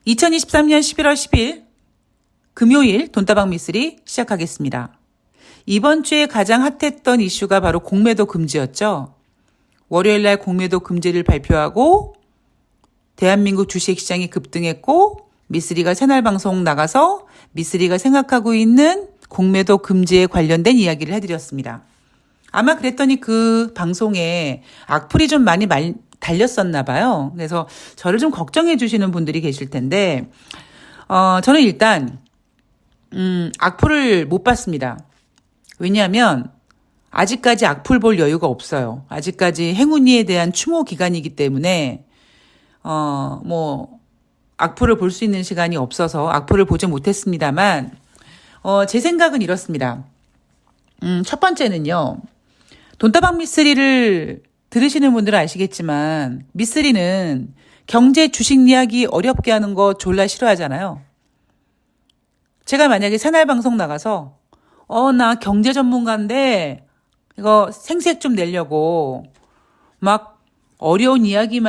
2023년 11월 10일 금요일 돈다방 미쓰리 시작하겠습니다. 이번 주에 가장 핫했던 이슈가 바로 공매도 금지였죠. 월요일날 공매도 금지를 발표하고 대한민국 주식시장이 급등했고 미쓰리가 새날방송 나가서 미쓰리가 생각하고 있는 공매도 금지에 관련된 이야기를 해드렸습니다. 아마 그랬더니 그 방송에 악플이 좀 많이 달렸었나 봐요. 그래서 저를 좀 걱정해 주시는 분들이 계실 텐데 저는 일단 악플을 못 봤습니다. 왜냐하면 아직까지 악플 볼 여유가 없어요. 아직까지 행운이에 대한 추모 기간이기 때문에 악플을 볼 수 있는 시간이 없어서 악플을 보지 못했습니다만 제 생각은 이렇습니다. 첫 번째는요. 돈다방 미쓰리를 들으시는 분들은 아시겠지만 미쓰리는 경제 주식 이야기 어렵게 하는 거 졸라 싫어하잖아요. 제가 만약에 새날방송 나가서 나 경제 전문가인데 이거 생색 좀 내려고 막 어려운 이야기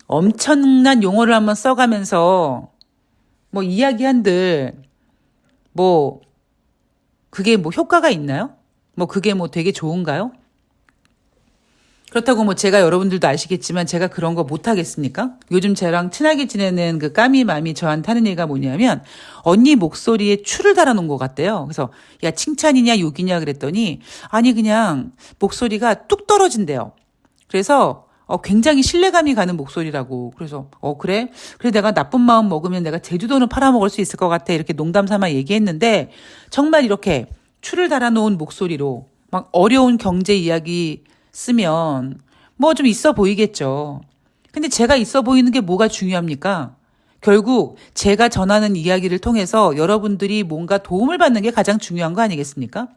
엄청난 용어를 한번 써가면서 이야기한들 그게 효과가 있나요? 그게 되게 좋은가요? 그렇다고 제가 여러분들도 아시겠지만 제가 그런 거 못하겠습니까? 요즘 저랑 친하게 지내는 그 까미맘이 저한테 하는 얘기가 뭐냐면 언니 목소리에 추를 달아놓은 것 같대요. 그래서 야 칭찬이냐 욕이냐 그랬더니 아니 그냥 목소리가 뚝 떨어진대요. 그래서 굉장히 신뢰감이 가는 목소리라고. 그래서 그래? 그래 내가 나쁜 마음 먹으면 내가 제주도는 팔아먹을 수 있을 것 같아. 이렇게 농담 삼아 얘기했는데 정말 이렇게 추를 달아놓은 목소리로 막 어려운 경제 이야기 쓰면 좀 있어 보이겠죠. 근데 제가 있어 보이는 게 뭐가 중요합니까? 결국 제가 전하는 이야기를 통해서 여러분들이 뭔가 도움을 받는 게 가장 중요한 거 아니겠습니까?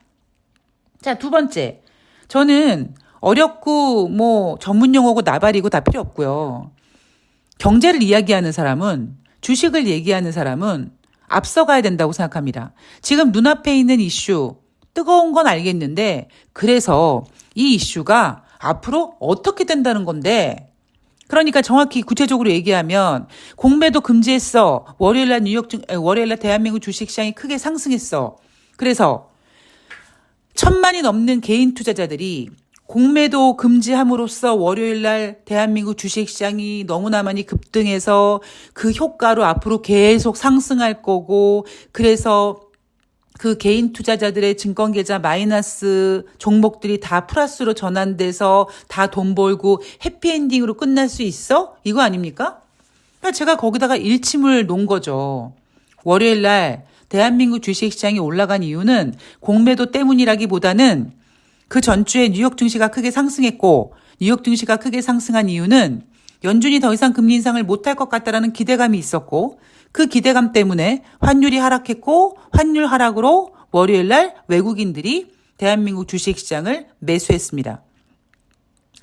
자, 두 번째. 저는 어렵고 전문 용어고 나발이고 다 필요 없고요. 경제를 이야기하는 사람은 주식을 얘기하는 사람은 앞서가야 된다고 생각합니다. 지금 눈앞에 있는 이슈 뜨거운 건 알겠는데 그래서 이 이슈가 앞으로 어떻게 된다는 건데 그러니까 정확히 구체적으로 얘기하면 공매도 금지했어. 월요일날 대한민국 주식시장이 크게 상승했어. 그래서 1,000만이 넘는 개인 투자자들이 공매도 금지함으로써 월요일날 대한민국 주식시장이 너무나 많이 급등해서 그 효과로 앞으로 계속 상승할 거고 그래서 그 개인 투자자들의 증권계좌 마이너스 종목들이 다 플러스로 전환돼서 다 돈 벌고 해피엔딩으로 끝날 수 있어? 이거 아닙니까? 그러니까 제가 거기다가 일침을 놓은 거죠. 월요일날 대한민국 주식시장이 올라간 이유는 공매도 때문이라기보다는 그 전주에 뉴욕 증시가 크게 상승했고 뉴욕 증시가 크게 상승한 이유는 연준이 더 이상 금리 인상을 못할 것 같다라는 기대감이 있었고 그 기대감 때문에 환율이 하락했고 환율 하락으로 월요일날 외국인들이 대한민국 주식시장을 매수했습니다.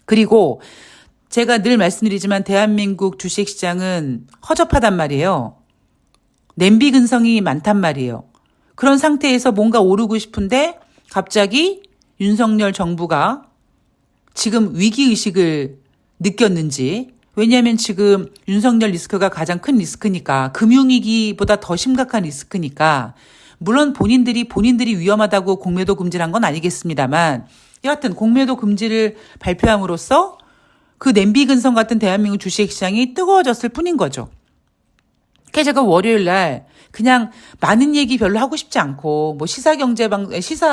그리고 제가 늘 말씀드리지만 대한민국 주식시장은 허접하단 말이에요. 냄비 근성이 많단 말이에요. 그런 상태에서 뭔가 오르고 싶은데 갑자기 윤석열 정부가 지금 위기의식을 느꼈는지 왜냐하면 지금 윤석열 리스크가 가장 큰 리스크니까 금융위기보다 더 심각한 리스크니까 물론 본인들이 위험하다고 공매도 금지를 한 건 아니겠습니다만 여하튼 공매도 금지를 발표함으로써 그 냄비 근성 같은 대한민국 주식시장이 뜨거워졌을 뿐인 거죠. 그래서 제가 월요일날 그냥 많은 얘기 별로 하고 싶지 않고 시사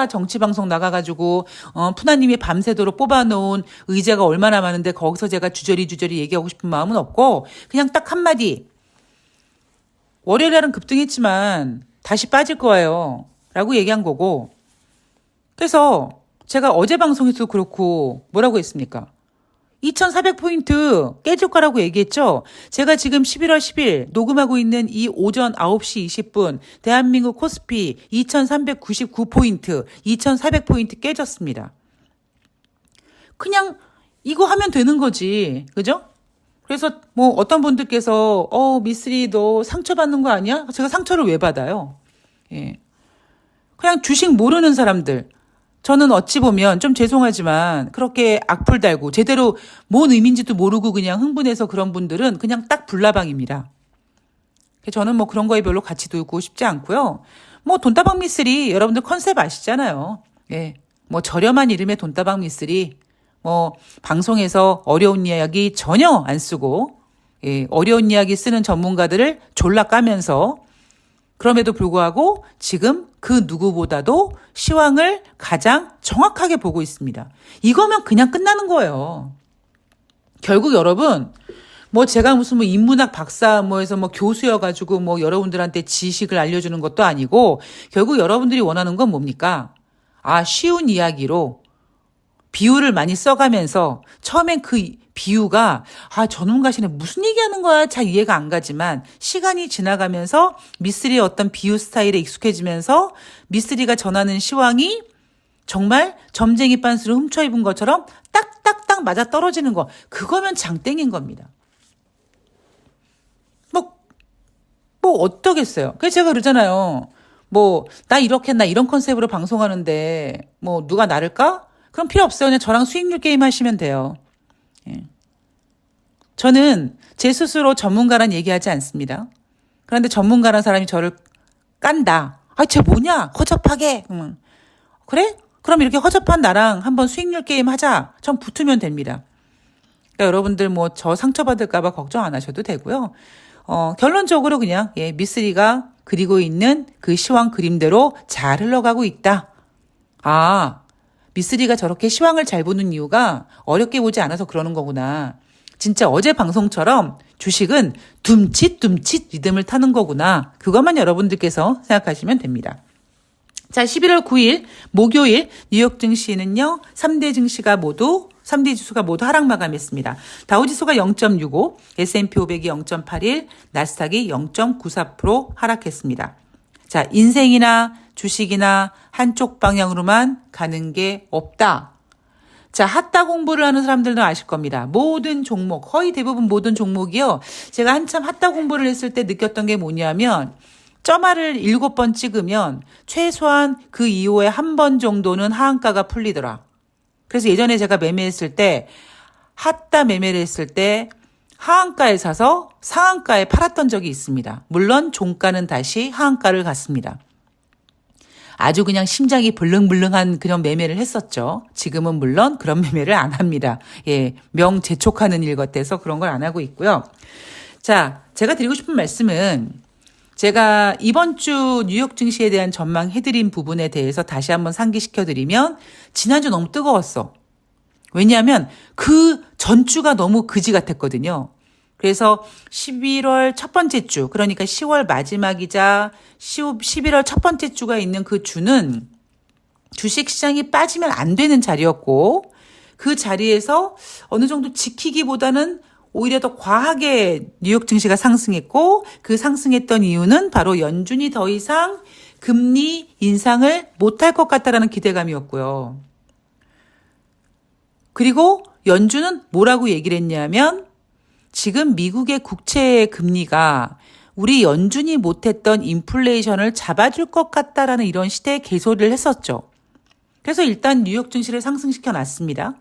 정치 방송 나가가지고 푸나님이 밤새도록 뽑아놓은 의제가 얼마나 많은데 거기서 제가 주저리 얘기하고 싶은 마음은 없고 그냥 딱 한마디 월요일날은 급등했지만 다시 빠질 거예요 라고 얘기한 거고 그래서 제가 어제 방송에서도 그렇고 뭐라고 했습니까? 2,400포인트 깨질 거라고 얘기했죠. 제가 지금 11월 10일 녹음하고 있는 이 오전 9시 20분 대한민국 코스피 2,399포인트, 2,400포인트 깨졌습니다. 그냥 이거 하면 되는 거지. 그죠? 그래서 어떤 분들께서 미쓰리 너 상처받는 거 아니야? 제가 상처를 왜 받아요? 예. 그냥 주식 모르는 사람들 저는 어찌 보면 좀 죄송하지만 그렇게 악플 달고 제대로 뭔 의미인지도 모르고 그냥 흥분해서 그런 분들은 그냥 딱 불나방입니다. 저는 뭐 그런 거에 별로 같이 두고 싶지 않고요. 뭐 돈다방 미쓰리 여러분들 컨셉 아시잖아요. 예. 뭐 저렴한 이름의 돈다방 미쓰리 뭐 방송에서 어려운 이야기 전혀 안 쓰고 예, 어려운 이야기 쓰는 전문가들을 졸라 까면서 그럼에도 불구하고 지금 그 누구보다도 시황을 가장 정확하게 보고 있습니다. 이거면 그냥 끝나는 거예요. 결국 여러분 뭐 제가 무슨 뭐 인문학 박사 뭐해서 뭐 교수여가지고 뭐 여러분들한테 지식을 알려주는 것도 아니고 결국 여러분들이 원하는 건 뭡니까? 쉬운 이야기로 비유를 많이 써가면서 처음엔 그 비유가 전문가시네 무슨 얘기하는 거야 잘 이해가 안 가지만 시간이 지나가면서 미쓰리의 어떤 비유 스타일에 익숙해지면서 미쓰리가 전하는 시황이 정말 점쟁이 빤스를 훔쳐 입은 것처럼 딱딱딱 맞아 떨어지는 거 그거면 장땡인 겁니다. 뭐 어떠겠어요. 그래서 제가 그러잖아요. 뭐 나 이렇게 나 이런 컨셉으로 방송하는데 뭐 누가 나를까? 그럼 필요 없어요. 그냥 저랑 수익률 게임 하시면 돼요. 예. 저는 제 스스로 전문가란 얘기하지 않습니다. 그런데 전문가란 사람이 저를 깐다. 쟤 뭐냐? 허접하게. 그래? 그럼 이렇게 허접한 나랑 한번 수익률 게임 하자. 전 붙으면 됩니다. 그러니까 여러분들 뭐 저 상처받을까봐 걱정 안 하셔도 되고요. 결론적으로 그냥 미쓰리가 그리고 있는 그 시황 그림대로 잘 흘러가고 있다. 미쓰리가 저렇게 시황을 잘 보는 이유가 어렵게 보지 않아서 그러는 거구나. 진짜 어제 방송처럼 주식은 둠칫둠칫 리듬을 타는 거구나. 그것만 여러분들께서 생각하시면 됩니다. 자, 11월 9일 목요일 뉴욕 증시는요. 3대 지수가 모두 하락 마감했습니다. 다우지수가 0.65, S&P 500이 0.81, 나스닥이 0.94% 하락했습니다. 자, 인생이나 주식이나 한쪽 방향으로만 가는 게 없다. 자, 핫다 공부를 하는 사람들도 아실 겁니다. 모든 종목, 거의 대부분 모든 종목이요. 제가 한참 핫다 공부를 했을 때 느꼈던 게 뭐냐면 점화를 7번 찍으면 최소한 그 이후에 한 번 정도는 하한가가 풀리더라. 그래서 예전에 제가 매매했을 때 핫다 매매를 했을 때 하한가에 사서 상한가에 팔았던 적이 있습니다. 물론 종가는 다시 하한가를 갔습니다. 아주 그냥 심장이 불릉불릉한 그런 매매를 했었죠. 지금은 물론 그런 매매를 안 합니다. 명재촉하는 일 같아서 그런 걸 안 하고 있고요. 자, 제가 드리고 싶은 말씀은 제가 이번 주 뉴욕 증시에 대한 전망해드린 부분에 대해서 다시 한번 상기시켜드리면 지난주 너무 뜨거웠어. 왜냐하면 그 전주가 너무 그지 같았거든요. 그래서 11월 첫 번째 주, 그러니까 10월 마지막이자 11월 첫 번째 주가 있는 그 주는 주식시장이 빠지면 안 되는 자리였고 그 자리에서 어느 정도 지키기보다는 오히려 더 과하게 뉴욕 증시가 상승했고 그 상승했던 이유는 바로 연준이 더 이상 금리 인상을 못할 것 같다라는 기대감이었고요. 그리고 연준은 뭐라고 얘기를 했냐면 지금 미국의 국채 금리가 우리 연준이 못했던 인플레이션을 잡아줄 것 같다라는 이런 시대에 개소리를 했었죠. 그래서 일단 뉴욕 증시를 상승시켜 놨습니다.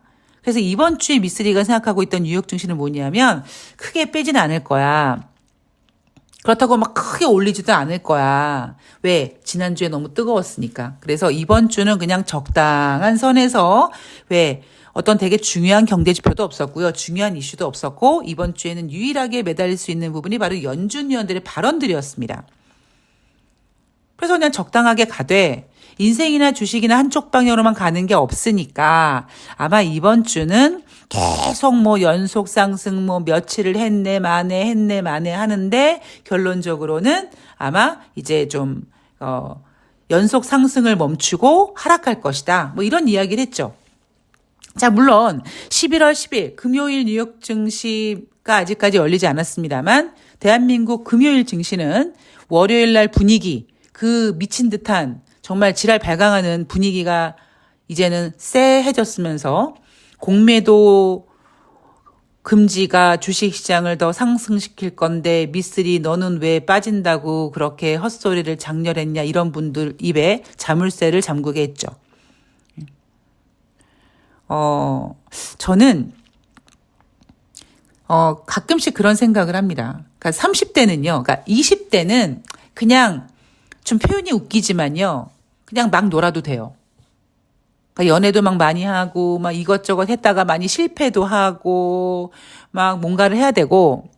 그래서 이번 주에 미쓰리가 생각하고 있던 뉴욕 증시는 뭐냐면 크게 빼지는 않을 거야. 그렇다고 막 크게 올리지도 않을 거야. 왜? 지난주에 너무 뜨거웠으니까. 그래서 이번 주는 그냥 적당한 선에서 왜? 어떤 되게 중요한 경제 지표도 없었고요. 중요한 이슈도 없었고 이번 주에는 유일하게 매달릴 수 있는 부분이 바로 연준 위원들의 발언들이었습니다. 그래서 그냥 적당하게 가되 인생이나 주식이나 한쪽 방향으로만 가는 게 없으니까 아마 이번 주는 계속 뭐 연속 상승 뭐 며칠을 했네 마네 하는데 결론적으로는 아마 이제 좀 연속 상승을 멈추고 하락할 것이다. 뭐 이런 이야기를 했죠. 자, 물론 11월 10일 금요일 뉴욕 증시가 아직까지 열리지 않았습니다만 대한민국 금요일 증시는 월요일 날 분위기 그 미친 듯한 정말 지랄 발광하는 분위기가 이제는 쎄해졌으면서 공매도 금지가 주식시장을 더 상승시킬 건데 미쓰리 너는 왜 빠진다고 그렇게 헛소리를 장렬했냐 이런 분들 입에 자물쇠를 잠그게 했죠. 저는 가끔씩 그런 생각을 합니다. 그러니까 그러니까 30대는요. 그러니까 20대는 그냥 좀 표현이 웃기지만요. 그냥 막 놀아도 돼요. 그러니까 연애도 막 많이 하고 막 이것저것 했다가 많이 실패도 하고 막 뭔가를 해야 되고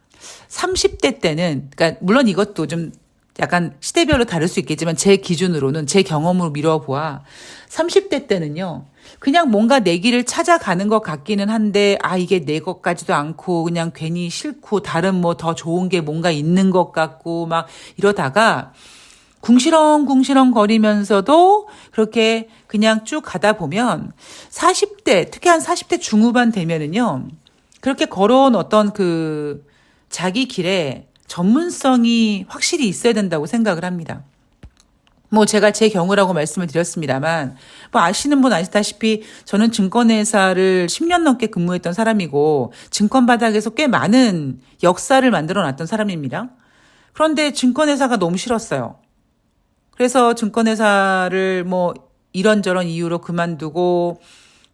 30대 때는 그러니까 물론 이것도 좀 약간 시대별로 다를 수 있겠지만 제 기준으로는 제 경험으로 미뤄보아 30대 때는요. 그냥 뭔가 내 길을 찾아가는 것 같기는 한데 이게 내 것 같지도 않고 그냥 괜히 싫고 다른 뭐 더 좋은 게 뭔가 있는 것 같고 막 이러다가 궁시렁궁시렁 거리면서도 그렇게 그냥 쭉 가다 보면 40대, 특히 한 40대 중후반 되면은요. 그렇게 걸어온 어떤 그 자기 길에 전문성이 확실히 있어야 된다고 생각을 합니다. 뭐 제가 제 경우라고 말씀을 드렸습니다만 뭐 아시는 분 아시다시피 저는 증권회사를 10년 넘게 근무했던 사람이고 증권 바닥에서 꽤 많은 역사를 만들어 놨던 사람입니다. 그런데 증권회사가 너무 싫었어요. 그래서 증권회사를 뭐 이런저런 이유로 그만두고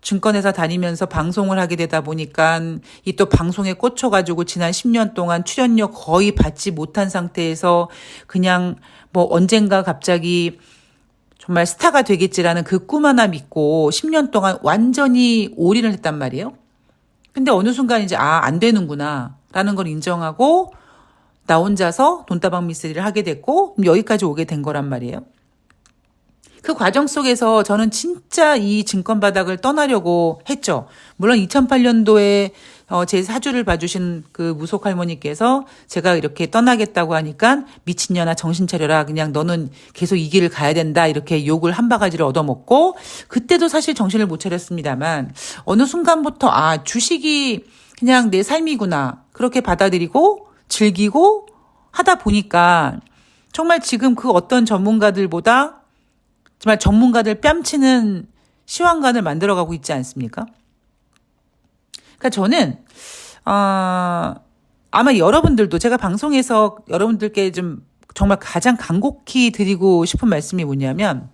증권회사 다니면서 방송을 하게 되다 보니까 이 또 방송에 꽂혀가지고 지난 10년 동안 출연료 거의 받지 못한 상태에서 그냥 뭐 언젠가 갑자기 정말 스타가 되겠지라는 그 꿈 하나 믿고 10년 동안 완전히 올인을 했단 말이에요. 근데 어느 순간 이제 안 되는구나 라는 걸 인정하고 나 혼자서 돈다방 미쓰리를 하게 됐고 여기까지 오게 된 거란 말이에요. 그 과정 속에서 저는 진짜 이 증권 바닥을 떠나려고 했죠. 물론 2008년도에 제 사주를 봐주신 그 무속 할머니께서 제가 이렇게 떠나겠다고 하니까 미친년아 정신 차려라. 그냥 너는 계속 이 길을 가야 된다. 이렇게 욕을 한 바가지를 얻어먹고 그때도 사실 정신을 못 차렸습니다만 어느 순간부터 주식이 그냥 내 삶이구나. 그렇게 받아들이고 즐기고 하다 보니까 정말 지금 그 어떤 전문가들보다 정말 전문가들 뺨치는 시황관을 만들어가고 있지 않습니까? 그러니까 저는 아마 여러분들도 제가 방송에서 여러분들께 좀 정말 가장 간곡히 드리고 싶은 말씀이 뭐냐면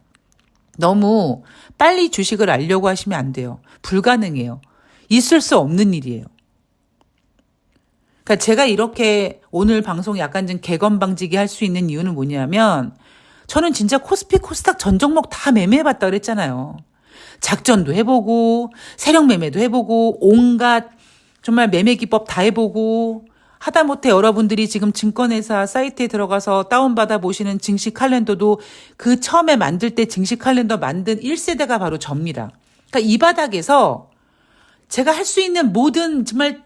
너무 빨리 주식을 알려고 하시면 안 돼요. 불가능해요. 있을 수 없는 일이에요. 그러니까 제가 이렇게 오늘 방송 약간 좀 개건방지게 할 수 있는 이유는 뭐냐면 저는 진짜 코스피 코스닥 전 종목 다 매매해봤다 그랬잖아요. 작전도 해보고 세력 매매도 해보고 온갖 정말 매매 기법 다 해보고 하다못해 여러분들이 지금 증권회사 사이트에 들어가서 다운받아 보시는 증시 칼렌더도 그 처음에 만들 때 증시 칼렌더 만든 1세대가 바로 접니다. 그러니까 이 바닥에서 제가 할 수 있는 모든 정말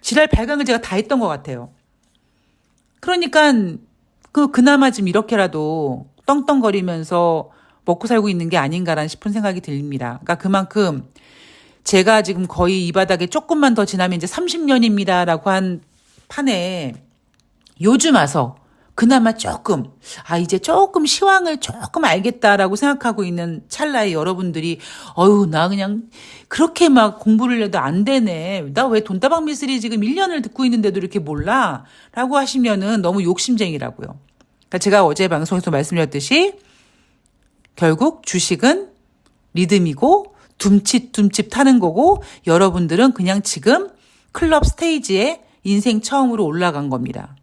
지랄 발광을 제가 다 했던 것 같아요. 그러니까 그나마 좀 이렇게라도 떵떵거리면서 먹고 살고 있는 게 아닌가라는 싶은 생각이 듭니다. 그러니까 그만큼 제가 지금 거의 이 바닥에 조금만 더 지나면 이제 30년입니다라고 한 판에 요즘 와서 그나마 조금 이제 조금 시황을 조금 알겠다라고 생각하고 있는 찰나에 여러분들이 나 그냥 그렇게 막 공부를 해도 안 되네. 나 왜 돈다방 미쓰리 지금 1년을 듣고 있는데도 이렇게 몰라? 라고 하시면은 너무 욕심쟁이라고요. 그러니까 제가 어제 방송에서 말씀드렸듯이 결국 주식은 리듬이고 둠칫둠칫 타는 거고 여러분들은 그냥 지금 클럽 스테이지에 인생 처음으로 올라간 겁니다.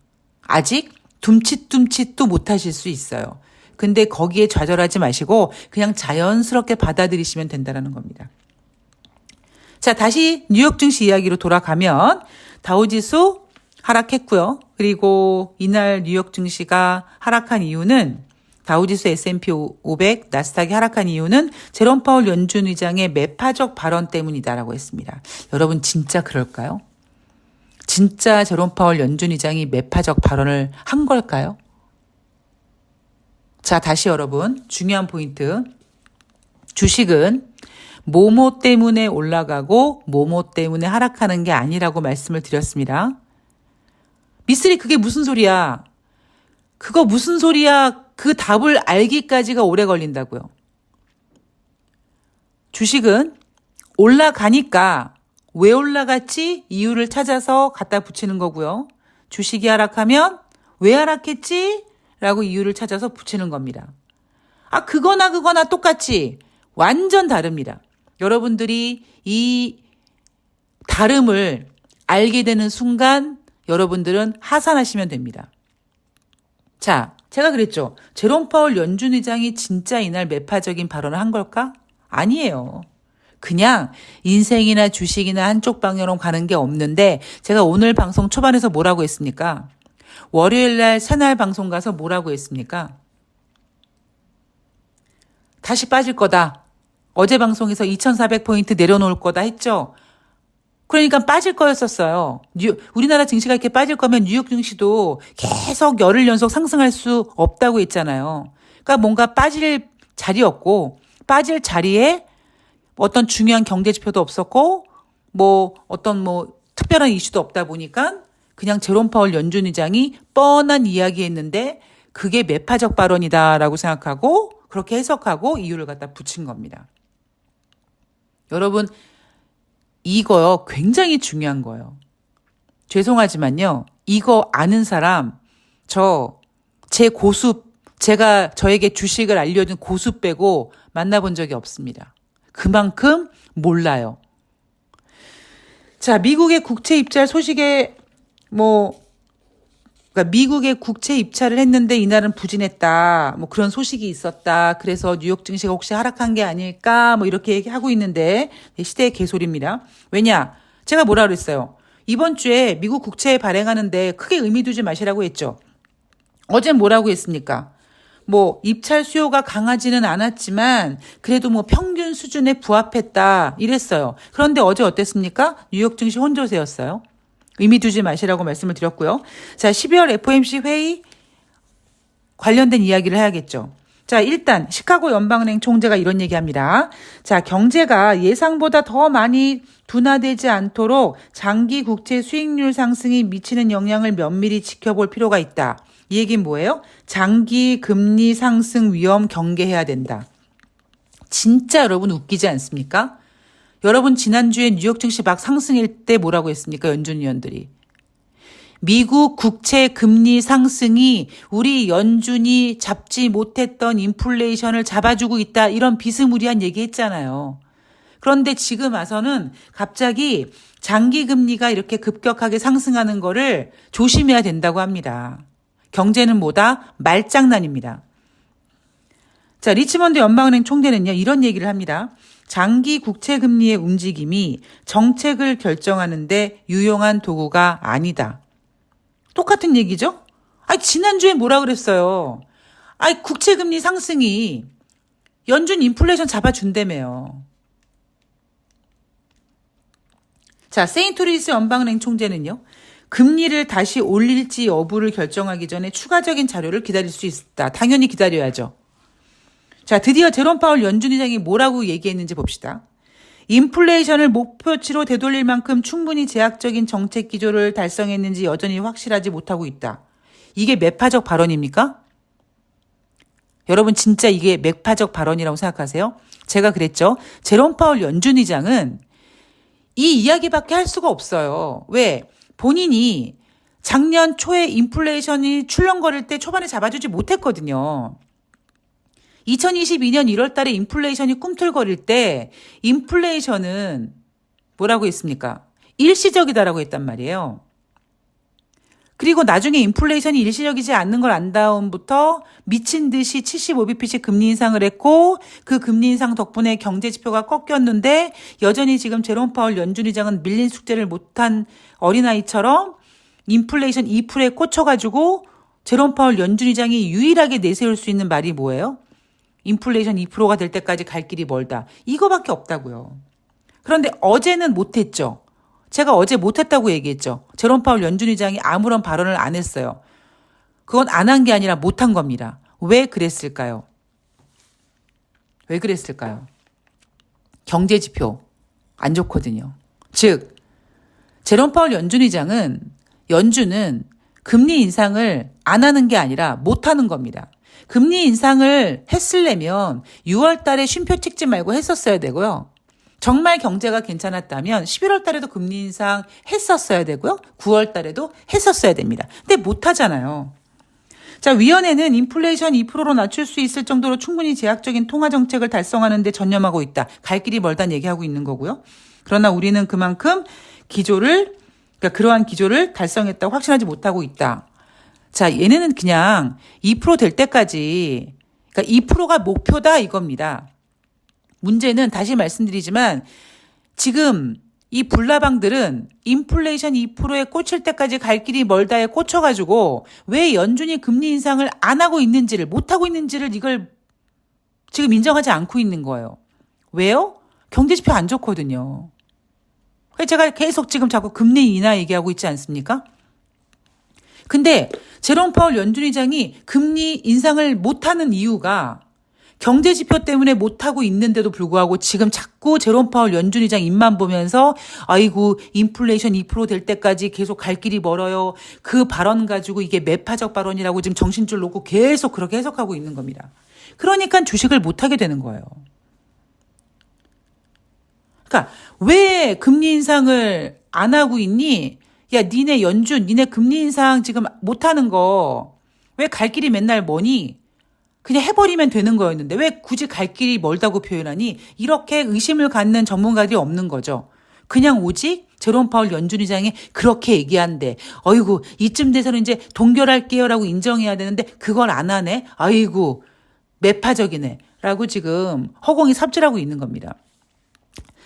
아직 둠칫둠칫도 못하실 수 있어요. 근데 거기에 좌절하지 마시고 그냥 자연스럽게 받아들이시면 된다는 겁니다. 자, 다시 뉴욕 증시 이야기로 돌아가면 다우지수 하락했고요. 그리고 이날 뉴욕 증시가 하락한 이유는 다우지수 S&P 500, 나스닥이 하락한 이유는 제롬 파월 연준 의장의 매파적 발언 때문이다라고 했습니다. 여러분 진짜 그럴까요? 진짜 제롬 파월 연준 의장이 매파적 발언을 한 걸까요? 자, 다시 여러분 중요한 포인트. 주식은 뭐뭐 때문에 올라가고 뭐뭐 때문에 하락하는 게 아니라고 말씀을 드렸습니다. 미쓰리 그게 무슨 소리야? 그거 무슨 소리야? 그 답을 알기까지가 오래 걸린다고요. 주식은 올라가니까 왜 올라갔지? 이유를 찾아서 갖다 붙이는 거고요. 주식이 하락하면 왜 하락했지? 라고 이유를 찾아서 붙이는 겁니다. 그거나 똑같이 완전 다릅니다. 여러분들이 이 다름을 알게 되는 순간 여러분들은 하산하시면 됩니다. 자, 제가 그랬죠. 제롬 파월 연준 의장이 진짜 이날 매파적인 발언을 한 걸까? 아니에요. 그냥 인생이나 주식이나 한쪽 방향으로 가는 게 없는데 제가 오늘 방송 초반에서 뭐라고 했습니까? 월요일날 새날 방송 가서 뭐라고 했습니까? 다시 빠질 거다. 어제 방송에서 2400포인트 내려놓을 거다 했죠. 그러니까 빠질 거였었어요. 우리나라 증시가 이렇게 빠질 거면 뉴욕 증시도 계속 열흘 연속 상승할 수 없다고 했잖아요. 그러니까 뭔가 빠질 자리였고 빠질 자리에 어떤 중요한 경제 지표도 없었고 어떤 특별한 이슈도 없다 보니까 그냥 제롬 파월 연준 의장이 뻔한 이야기했는데 그게 매파적 발언이다라고 생각하고 그렇게 해석하고 이유를 갖다 붙인 겁니다. 여러분 이거요 굉장히 중요한 거예요. 죄송하지만요 이거 아는 사람 제가 저에게 주식을 알려준 고수 빼고 만나본 적이 없습니다. 그만큼 몰라요. 자, 미국의 국채 입찰 소식에 그러니까 미국의 국채 입찰을 했는데 이날은 부진했다. 그런 소식이 있었다. 그래서 뉴욕 증시가 혹시 하락한 게 아닐까? 이렇게 얘기하고 있는데 시대의 개소리입니다. 왜냐? 제가 뭐라 그랬어요? 이번 주에 미국 국채 발행하는데 크게 의미 두지 마시라고 했죠. 어제 뭐라고 했습니까? 입찰 수요가 강하지는 않았지만 그래도 평균 수준에 부합했다 이랬어요. 그런데 어제 어땠습니까? 뉴욕 증시 혼조세였어요. 의미 두지 마시라고 말씀을 드렸고요. 자, 12월 FOMC 회의 관련된 이야기를 해야겠죠. 자, 일단 시카고 연방은행 총재가 이런 얘기합니다. 자, 경제가 예상보다 더 많이 둔화되지 않도록 장기 국채 수익률 상승이 미치는 영향을 면밀히 지켜볼 필요가 있다. 이 얘기는 뭐예요? 장기 금리 상승 위험 경계해야 된다. 진짜 여러분 웃기지 않습니까? 여러분 지난주에 뉴욕 증시 막 상승일 때 뭐라고 했습니까? 연준 위원들이. 미국 국채 금리 상승이 우리 연준이 잡지 못했던 인플레이션을 잡아주고 있다. 이런 비스무리한 얘기 했잖아요. 그런데 지금 와서는 갑자기 장기 금리가 이렇게 급격하게 상승하는 거를 조심해야 된다고 합니다. 경제는 뭐다? 말장난입니다. 자, 리치먼드 연방은행 총재는요, 이런 얘기를 합니다. 장기 국채 금리의 움직임이 정책을 결정하는데 유용한 도구가 아니다. 똑같은 얘기죠? 지난주에 뭐라 그랬어요? 국채 금리 상승이 연준 인플레이션 잡아준다며요. 자, 세인트루이스 연방은행 총재는요, 금리를 다시 올릴지 여부를 결정하기 전에 추가적인 자료를 기다릴 수 있다. 당연히 기다려야죠. 자, 드디어 제롬 파월 연준 의장이 뭐라고 얘기했는지 봅시다. 인플레이션을 목표치로 되돌릴 만큼 충분히 제약적인 정책 기조를 달성했는지 여전히 확실하지 못하고 있다. 이게 매파적 발언입니까? 여러분 진짜 이게 매파적 발언이라고 생각하세요? 제가 그랬죠. 제롬 파월 연준 의장은 이 이야기밖에 할 수가 없어요. 왜? 본인이 작년 초에 인플레이션이 출렁거릴 때 초반에 잡아주지 못했거든요. 2022년 1월 달에 인플레이션이 꿈틀거릴 때 인플레이션은 뭐라고 했습니까? 일시적이다라고 했단 말이에요. 그리고 나중에 인플레이션이 일시적이지 않는 걸 안 다음부터 미친 듯이 75bp씩 금리 인상을 했고 그 금리 인상 덕분에 경제 지표가 꺾였는데 여전히 지금 제롬 파월 연준 의장은 밀린 숙제를 못한 어린아이처럼 인플레이션 2%에 꽂혀가지고 제롬 파월 연준 의장이 유일하게 내세울 수 있는 말이 뭐예요? 인플레이션 2%가 될 때까지 갈 길이 멀다. 이거밖에 없다고요. 그런데 어제는 못했죠. 제가 어제 못했다고 얘기했죠. 제롬 파월 연준 의장이 아무런 발언을 안 했어요. 그건 안 한 게 아니라 못한 겁니다. 왜 그랬을까요? 왜 그랬을까요? 경제 지표 안 좋거든요. 즉 제롬 파월 연준 의장은 연준은 금리 인상을 안 하는 게 아니라 못 하는 겁니다. 금리 인상을 했으려면 6월 달에 쉼표 찍지 말고 했었어야 되고요. 정말 경제가 괜찮았다면 11월 달에도 금리 인상 했었어야 되고요. 9월 달에도 했었어야 됩니다. 근데 못 하잖아요. 자, 위원회는 인플레이션 2%로 낮출 수 있을 정도로 충분히 제약적인 통화 정책을 달성하는 데 전념하고 있다. 갈 길이 멀다는 얘기하고 있는 거고요. 그러나 우리는 그만큼 기조를 그러니까 그러한 기조를 달성했다고 확신하지 못하고 있다. 자, 얘네는 그냥 2%될 때까지, 그러니까 2%가 목표다 이겁니다. 문제는 다시 말씀드리지만 지금 이 불나방들은 인플레이션 2%에 꽂힐 때까지 갈 길이 멀다에 꽂혀가지고 왜 연준이 금리 인상을 안 하고 있는지를, 못 하고 있는지를 이걸 지금 인정하지 않고 있는 거예요. 왜요? 경제지표 안 좋거든요. 그래서 제가 계속 지금 자꾸 금리 인하 얘기하고 있지 않습니까? 근데 제롬 파월 연준 의장이 금리 인상을 못하는 이유가 경제지표 때문에 못하고 있는데도 불구하고 지금 자꾸 제롬 파월 연준 의장 입만 보면서 아이고 인플레이션 2%될 때까지 계속 갈 길이 멀어요. 그 발언 가지고 이게 매파적 발언이라고 지금 정신줄 놓고 계속 그렇게 해석하고 있는 겁니다. 그러니까 주식을 못하게 되는 거예요. 그러니까 왜 금리 인상을 안 하고 있니? 야, 니네 연준, 니네 금리 인상 지금 못하는 거 왜 갈 길이 맨날 머니? 그냥 해버리면 되는 거였는데 왜 굳이 갈 길이 멀다고 표현하니? 이렇게 의심을 갖는 전문가들이 없는 거죠. 그냥 오직 제롬 파월 연준 의장이 그렇게 얘기한대. 어이구 이쯤 돼서는 이제 동결할게요 라고 인정해야 되는데 그걸 안 하네. 아이고 매파적이네 라고 지금 허공이 삽질하고 있는 겁니다.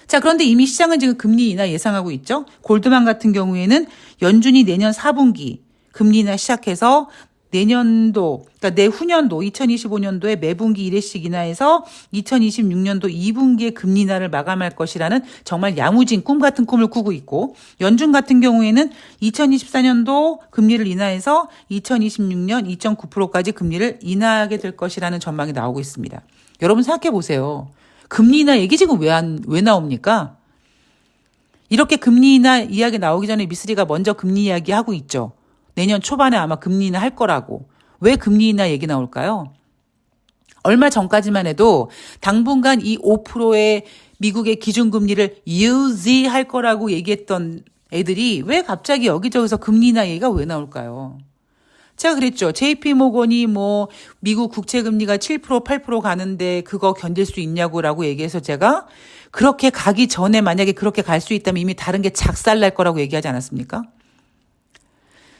자, 그런데 이미 시장은 지금 금리 인하 예상하고 있죠. 골드만 같은 경우에는 연준이 내년 4분기 금리 인하 시작해서 내년도, 그러니까 내후년도 2025년도에 매분기 1회씩 인하해서 2026년도 2분기에 금리 인하를 마감할 것이라는 정말 야무진 꿈 같은 꿈을 꾸고 있고, 연준 같은 경우에는 2024년도 금리를 인하해서 2026년 2.9%까지 금리를 인하하게 될 것이라는 전망이 나오고 있습니다. 여러분 생각해 보세요. 금리 인하 얘기 지금 왜 나옵니까? 이렇게 금리 인하 이야기 나오기 전에 미쓰리가 먼저 금리 이야기 하고 있죠. 내년 초반에 아마 금리 인하 할 거라고. 왜 금리 인하 얘기 나올까요? 얼마 전까지만 해도 당분간 이 5%의 미국의 기준금리를 유지할 거라고 얘기했던 애들이 왜 갑자기 여기저기서 금리 인하 얘기가 왜 나올까요? 제가 그랬죠. JP모건이 뭐 미국 국채금리가 7% 8% 가는데 그거 견딜 수 있냐고라고 얘기해서 제가 그렇게 가기 전에 만약에 그렇게 갈 수 있다면 이미 다른 게 작살날 거라고 얘기하지 않았습니까?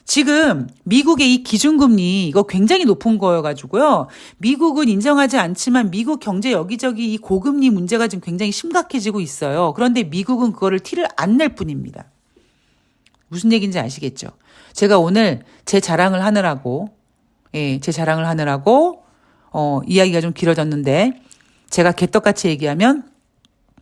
지금 미국의 이 기준금리 이거 굉장히 높은 거여가지고요. 미국은 인정하지 않지만 미국 경제 여기저기 이 고금리 문제가 지금 굉장히 심각해지고 있어요. 그런데 미국은 그거를 티를 안 낼 뿐입니다. 무슨 얘기인지 아시겠죠? 제가 오늘 제 자랑을 하느라고 이야기가 좀 길어졌는데 제가 개떡같이 얘기하면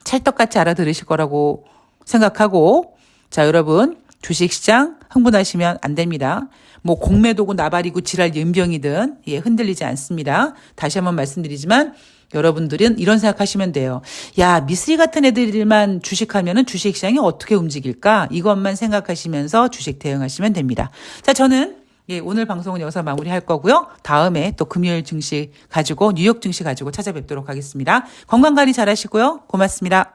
찰떡같이 알아들으실 거라고 생각하고, 자, 여러분 주식시장 흥분하시면 안 됩니다. 뭐 공매도고 나발이고 지랄 연병이든 흔들리지 않습니다. 다시 한번 말씀드리지만 여러분들은 이런 생각하시면 돼요. 야, 미쓰리 같은 애들만 주식하면은 주식시장이 어떻게 움직일까? 이것만 생각하시면서 주식 대응하시면 됩니다. 자, 저는 오늘 방송은 여기서 마무리할 거고요. 다음에 또 금요일 증시 가지고 뉴욕 증시 가지고 찾아뵙도록 하겠습니다. 건강관리 잘하시고요. 고맙습니다.